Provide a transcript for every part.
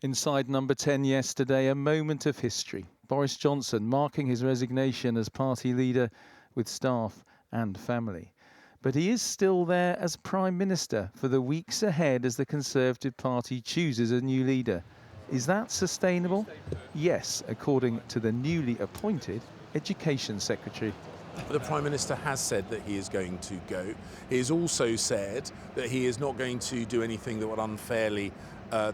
Inside number 10 yesterday, a moment of history. Boris Johnson marking his resignation as party leader with staff and family. But he is still there as Prime Minister for the weeks ahead as the Conservative Party chooses a new leader. Is that sustainable? Yes, according to the newly appointed Education Secretary. The Prime Minister has said that he is going to go. He has also said that he is not going to do anything that would unfairly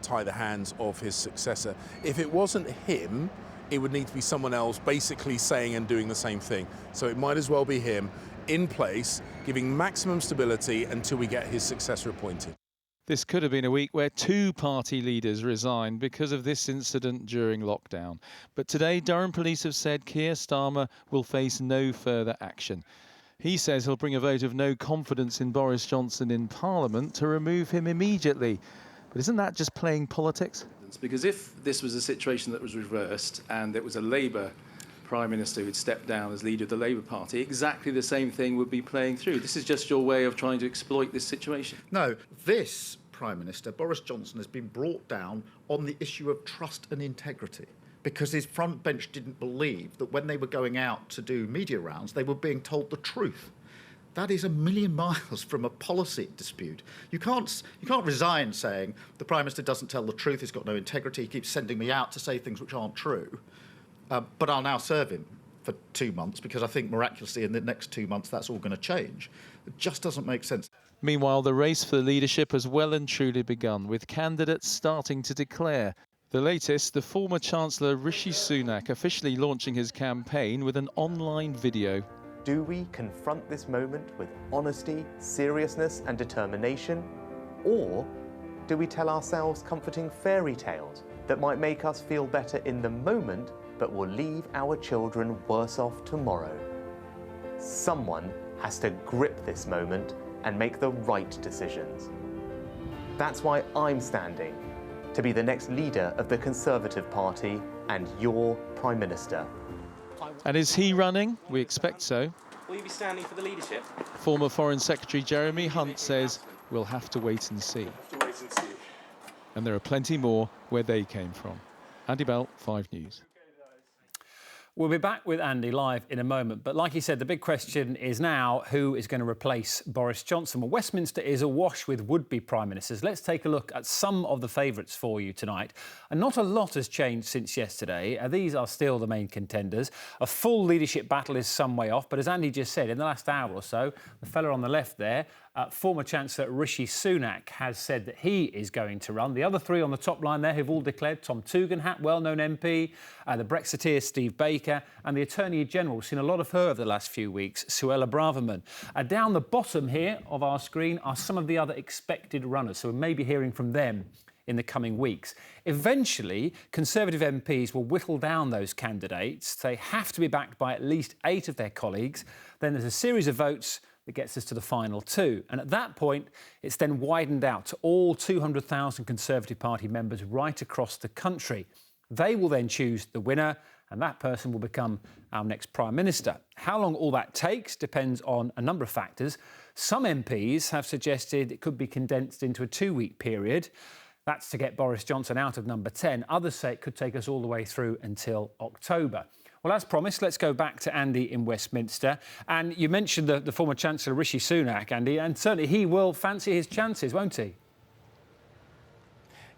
tie the hands of his successor. If it wasn't him, it would need to be someone else basically saying and doing the same thing. So it might as well be him in place, giving maximum stability until we get his successor appointed. This could have been a week where two party leaders resigned because of this incident during lockdown. But today, Durham police have said Keir Starmer will face no further action. He says he'll bring a vote of no confidence in Boris Johnson in Parliament to remove him immediately. But isn't that just playing politics? Because if this was a situation that was reversed and it was a Labour Prime Minister who'd stepped down as leader of the Labour Party, exactly the same thing would be playing through. This is just your way of trying to exploit this situation. No, this Prime Minister, Boris Johnson, has been brought down on the issue of trust and integrity because his front bench didn't believe that when they were going out to do media rounds, they were being told the truth. That is a million miles from a policy dispute. You can't resign saying the Prime Minister doesn't tell the truth, he's got no integrity, he keeps sending me out to say things which aren't true, but I'll now serve him for 2 months because I think miraculously in the next 2 months that's all going to change. It just doesn't make sense. Meanwhile, the race for leadership has well and truly begun, with candidates starting to declare. The latest, the former Chancellor Rishi Sunak officially launching his campaign with an online video. Do we confront this moment with honesty, seriousness and determination? Or do we tell ourselves comforting fairy tales that might make us feel better in the moment but will leave our children worse off tomorrow? Someone has to grip this moment and make the right decisions. That's why I'm standing, to be the next leader of the Conservative Party and your Prime Minister. And is he running? We expect so. Will you be standing for the leadership? Former Foreign Secretary Jeremy Hunt says we'll have to wait and see. And there are plenty more where they came from. Andy Bell, 5 News. We'll be back with Andy live in a moment. But like he said, the big question is now who is going to replace Boris Johnson? Well, Westminster is awash with would-be Prime Ministers. Let's take a look at some of the favourites for you tonight. And not a lot has changed since yesterday. These are still the main contenders. A full leadership battle is some way off. But as Andy just said, in the last hour or so, the fella on the left there, former Chancellor Rishi Sunak has said that he is going to run. The other three on the top line there who've all declared: Tom Tugendhat, well-known MP, the Brexiteer Steve Baker, and the Attorney General. We've seen a lot of her over the last few weeks, Suella Braverman. Down the bottom here of our screen are some of the other expected runners, so we may be hearing from them in the coming weeks. Eventually, Conservative MPs will whittle down those candidates. They have to be backed by at least 8 of their colleagues. Then there's a series of votes that gets us to the final 2. And at that point, it's then widened out to all 200,000 Conservative Party members right across the country. They will then choose the winner, and that person will become our next Prime Minister. How long all that takes depends on a number of factors. Some MPs have suggested it could be condensed into a 2-week period. That's to get Boris Johnson out of number 10. Others say it could take us all the way through until October. Well, as promised, let's go back to Andy in Westminster. And you mentioned the former Chancellor Rishi Sunak, Andy, and certainly he will fancy his chances, won't he?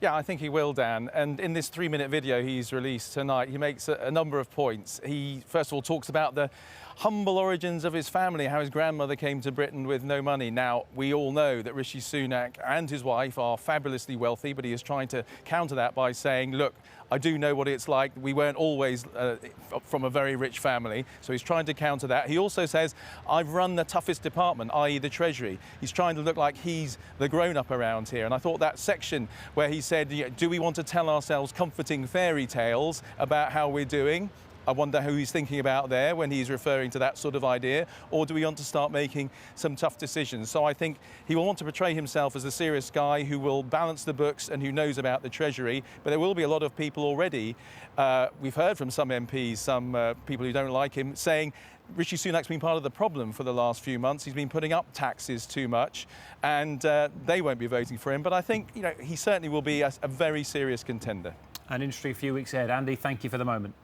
Yeah, I think he will, Dan. And in this 3-minute video he's released tonight, he makes a number of points. He, first of all, talks about the humble origins of his family, how his grandmother came to Britain with no money. Now, we all know that Rishi Sunak and his wife are fabulously wealthy, but he is trying to counter that by saying, look, I do know what it's like. We weren't always from a very rich family. So he's trying to counter that. He also says, I've run the toughest department, i.e. the Treasury. He's trying to look like he's the grown-up around here. And I thought that section where he said, do we want to tell ourselves comforting fairy tales about how we're doing? I wonder who he's thinking about there when he's referring to that sort of idea. Or do we want to start making some tough decisions? So I think he will want to portray himself as a serious guy who will balance the books and who knows about the Treasury. But there will be a lot of people already, we've heard from some MPs, some people who don't like him, saying Rishi Sunak's been part of the problem for the last few months. He's been putting up taxes too much, and they won't be voting for him. But I think he certainly will be a very serious contender. An interesting few weeks ahead. Andy, thank you for the moment.